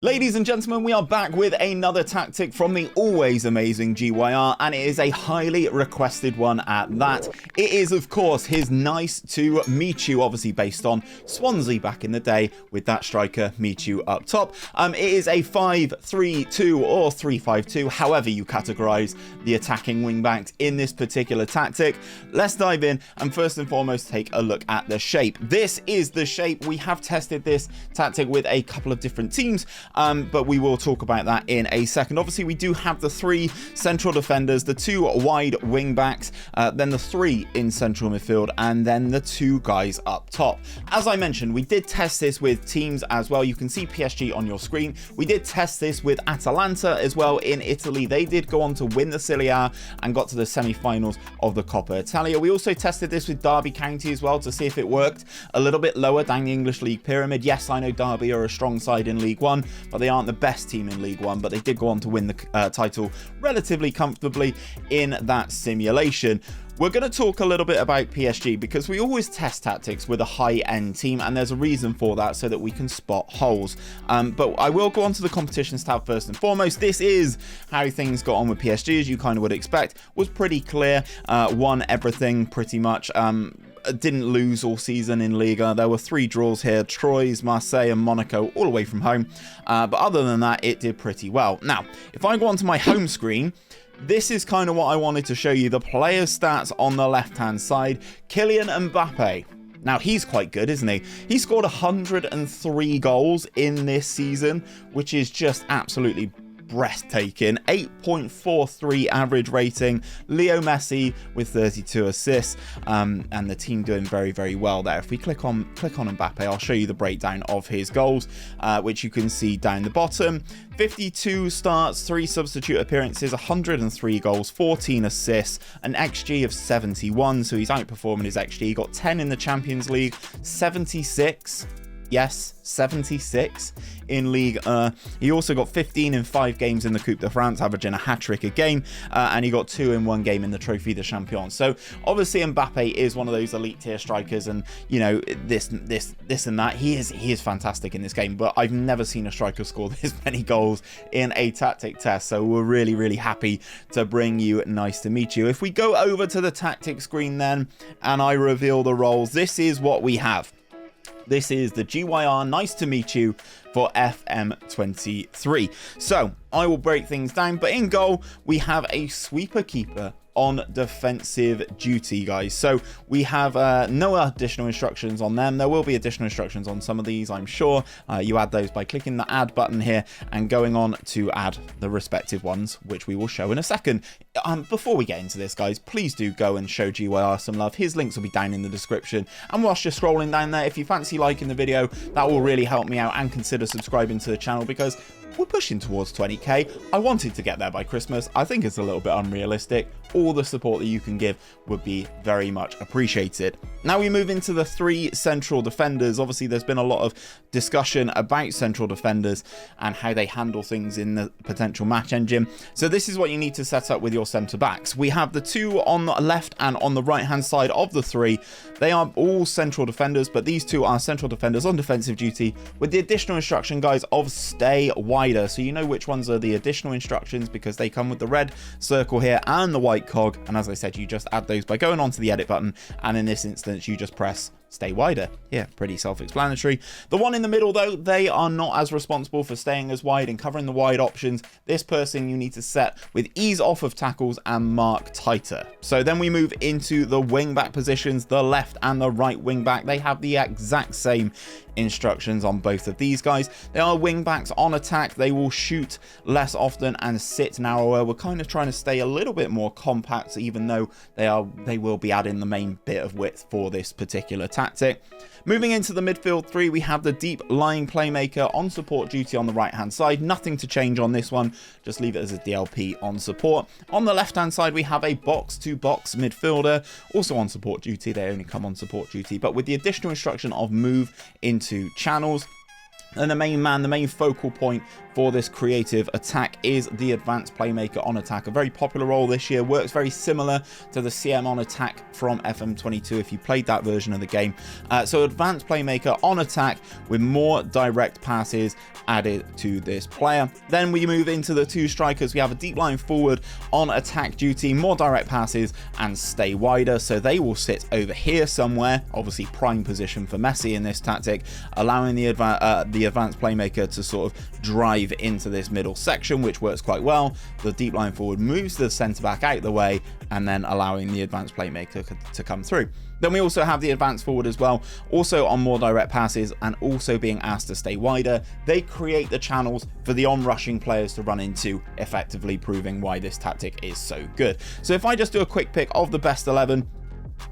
Ladies and gentlemen, we are back with another tactic from the always amazing GYR, and it is a highly requested one at that. It is, of course, his nice to 𝘼𝙗𝙤, obviously based on Swansea back in the day with that striker 𝘼𝙗𝙤 up top. It is a 5-3-2 or 3-5-2, however you categorise the attacking wing backs in this particular tactic. Let's dive in and first and foremost take a look at the shape. This is the shape. We have tested this tactic with a couple of different teams. But we will talk about that in a second. Obviously, we do have the 3 central defenders, the 2 wide wing backs, then the 3 in central midfield, and then the 2 guys up top. As I mentioned, we did test this with teams as well. You can see PSG on your screen. We did test this with Atalanta as well in Italy. They did go on to win the 𝘼𝙗𝙤 𝙈𝙚 and got to the semi-finals of the Coppa Italia. We also tested this with Derby County as well to see if it worked a little bit lower down the English League pyramid. Yes, I know Derby are a strong side in League One, but they aren't the best team in League One, but they did go on to win the title relatively comfortably in that simulation. We're going to talk a little bit about PSG because we always test tactics with a high-end team, and there's a reason for that so that we can spot holes. But I will go on to the competitions tab first and foremost. This is how things got on with PSG, as you kind of would expect. Was pretty clear, won everything pretty much. Didn't lose all season in Liga. There were 3 draws here: Troyes, Marseille and Monaco, all away from home. But other than that, it did pretty well. Now, if I go onto my home screen, this is kind of what I wanted to show you. The player stats on the left-hand side. Kylian Mbappe. Now, he's quite good, isn't he? He scored 103 goals in this season, which is just absolutely breathtaking. 8.43 average rating. Leo Messi with 32 assists, and the team doing very, very well there. If we click on Mbappe, I'll show you the breakdown of his goals, which you can see down the bottom. 52 starts, 3 substitute appearances, 103 goals, 14 assists, an XG of 71, so he's outperforming his XG. He got 10 in the Champions League, 76. Yes, 76 in Ligue 1. He also got 15 in 5 games in the Coupe de France, averaging a hat-trick a game, and he got 2 in 1 game in the Trophée des Champions. So obviously Mbappe is one of those elite tier strikers, and you know, this and that. He is fantastic in this game, but I've never seen a striker score this many goals in a tactic test. So we're really, really happy to bring you nice to 𝘼𝙗𝙤. If we go over to the tactic screen then, and I reveal the roles, this is what we have. This is the GYR nice to 𝘼𝙗𝙤 for FM23. So I will break things down, but in goal we have a sweeper keeper on defensive duty, guys. So we have no additional instructions on them. There will be additional instructions on some of these, I'm sure. You add those by clicking the add button here and going on to add the respective ones, which we will show in a second. Before we get into this, guys, please do go and show GYR some love. His links will be down in the description, and whilst you're scrolling down there, if you fancy liking the video, that will really help me out, and consider subscribing to the channel because we're pushing towards 20k. I wanted to get there by Christmas. I think it's a little bit unrealistic. All the support that you can give would be very much appreciated. Now we move into the 3 central defenders. Obviously, there's been a lot of discussion about central defenders and how they handle things in the potential match engine. So this is what you need to set up with your centre backs. We have the 2 on the left and on the right hand side of the 3. They are all central defenders, but these 2 are central defenders on defensive duty with the additional instruction, guys, of stay wider. So you know which ones are the additional instructions because they come with the red circle here and the white cog. And as I said, you just add those by going on to the edit button, and in this instance you just press stay wider. Yeah, pretty self-explanatory. The one in the middle, though, they are not as responsible for staying as wide and covering the wide options. This person you need to set with ease off of tackles and mark tighter. So then we move into the wing back positions. The left and the right wing back, they have the exact same instructions on both of these guys. They are wing backs on attack. They will shoot less often and sit narrower. We're kind of trying to stay a little bit more compact, even though they will be adding the main bit of width for this particular tactic. Moving into the midfield 3, we have the deep lying playmaker on support duty on the right hand side. Nothing to change on this one, just leave it as a DLP on support. On the left hand side we have a box to box midfielder, also on support duty. They only come on support duty, but with the additional instruction of move into channels. And the main man, the main focal point for this creative attack is the advanced playmaker on attack. A very popular role this year, works very similar to the CM on attack from FM22 if you played that version of the game. So advanced playmaker on attack with more direct passes added to this player. Then we move into the two strikers. We have a deep line forward on attack duty, more direct passes and stay wider. So they will sit over here somewhere, obviously prime position for Messi in this tactic, allowing the advanced playmaker to sort of drive into this middle section, which works quite well. The deep line forward moves the centre back out the way and then allowing the advanced playmaker to come through. Then we also have the advanced forward as well, also on more direct passes and also being asked to stay wider. They create the channels for the on-rushing players to run into, effectively proving why this tactic is so good. So if I just do a quick pick of the best 11,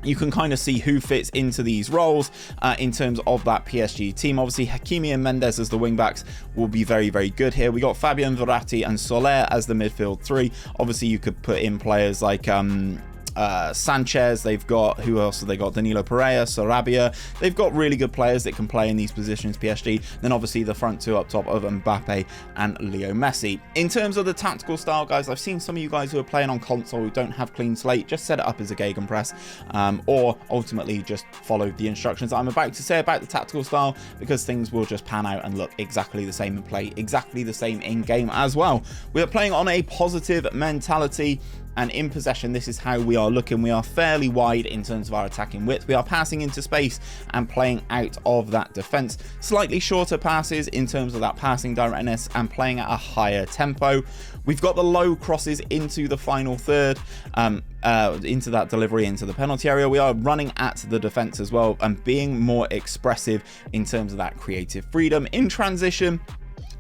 you can kind of see who fits into these roles in terms of that PSG team. Obviously, Hakimi and Mendes as the wingbacks will be very, very good here. We got Fabian Verratti and Soler as the midfield three. Obviously, you could put in players like Sanchez. They've got, who else have they got? Danilo Pereira, Sarabia. They've got really good players that can play in these positions, PSG. Then obviously the front two up top of Mbappe and Leo Messi. In terms of the tactical style, guys, I've seen some of you guys who are playing on console who don't have clean slate. Just set it up as a gegenpress, or ultimately just follow the instructions I'm about to say about the tactical style, because things will just pan out and look exactly the same and play exactly the same in game as well. We are playing on a positive mentality. And in possession, this is how we are looking. We are fairly wide in terms of our attacking width. We are passing into space and playing out of that defense. Slightly shorter passes in terms of that passing directness and playing at a higher tempo. We've got the low crosses into the final third, into that delivery into the penalty area. We are running at the defense as well and being more expressive in terms of that creative freedom. In transition,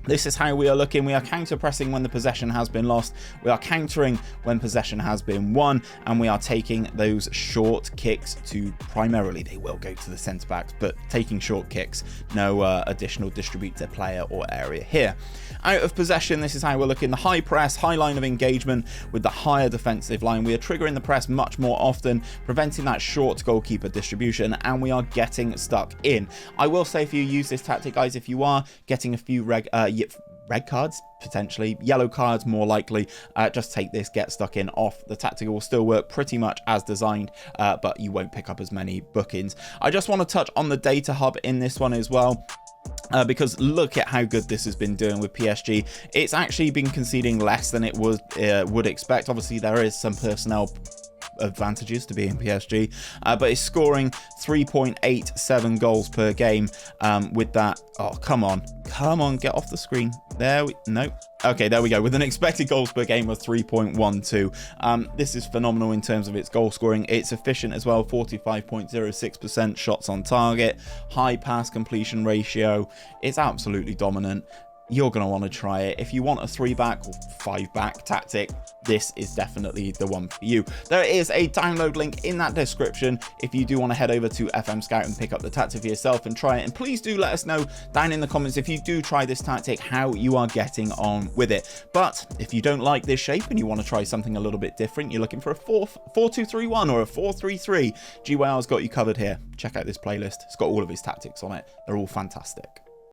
this is how we are looking. We are counter-pressing when the possession has been lost. We are countering when possession has been won. And we are taking those short kicks to, primarily, they will go to the centre-backs, but taking short kicks, no additional distributor player or area here. Out of possession, this is how we're looking. The high press, high line of engagement with the higher defensive line. We are triggering the press much more often, preventing that short goalkeeper distribution, and we are getting stuck in. I will say, if you use this tactic, guys, if you are getting a few red cards, potentially yellow cards more likely, just take this get stuck in off. The tactic will still work pretty much as designed, but you won't pick up as many bookings. I just want to touch on the data hub in this one as well, because look at how good this has been doing with PSG. It's actually been conceding less than it would expect. Obviously there is some personnel advantages to be in PSG, but it's scoring 3.87 goals per game with that. Oh, come on, get off the screen. Okay, there we go, with an expected goals per game of 3.12. This is phenomenal in terms of its goal scoring. It's efficient as well, 45.06% shots on target, high pass completion ratio. It's absolutely dominant. You're going to want to try it. If you want a 3-back or 5-back tactic, this is definitely the one for you. There is a download link in that description if you do want to head over to FM Scout and pick up the tactic for yourself and try it. And please do let us know down in the comments if you do try this tactic, how you are getting on with it. But if you don't like this shape and you want to try something a little bit different, you're looking for a 4-2-3-1 or a 4-3-3, GYR's got you covered here. Check out this playlist. It's got all of his tactics on it. They're all fantastic.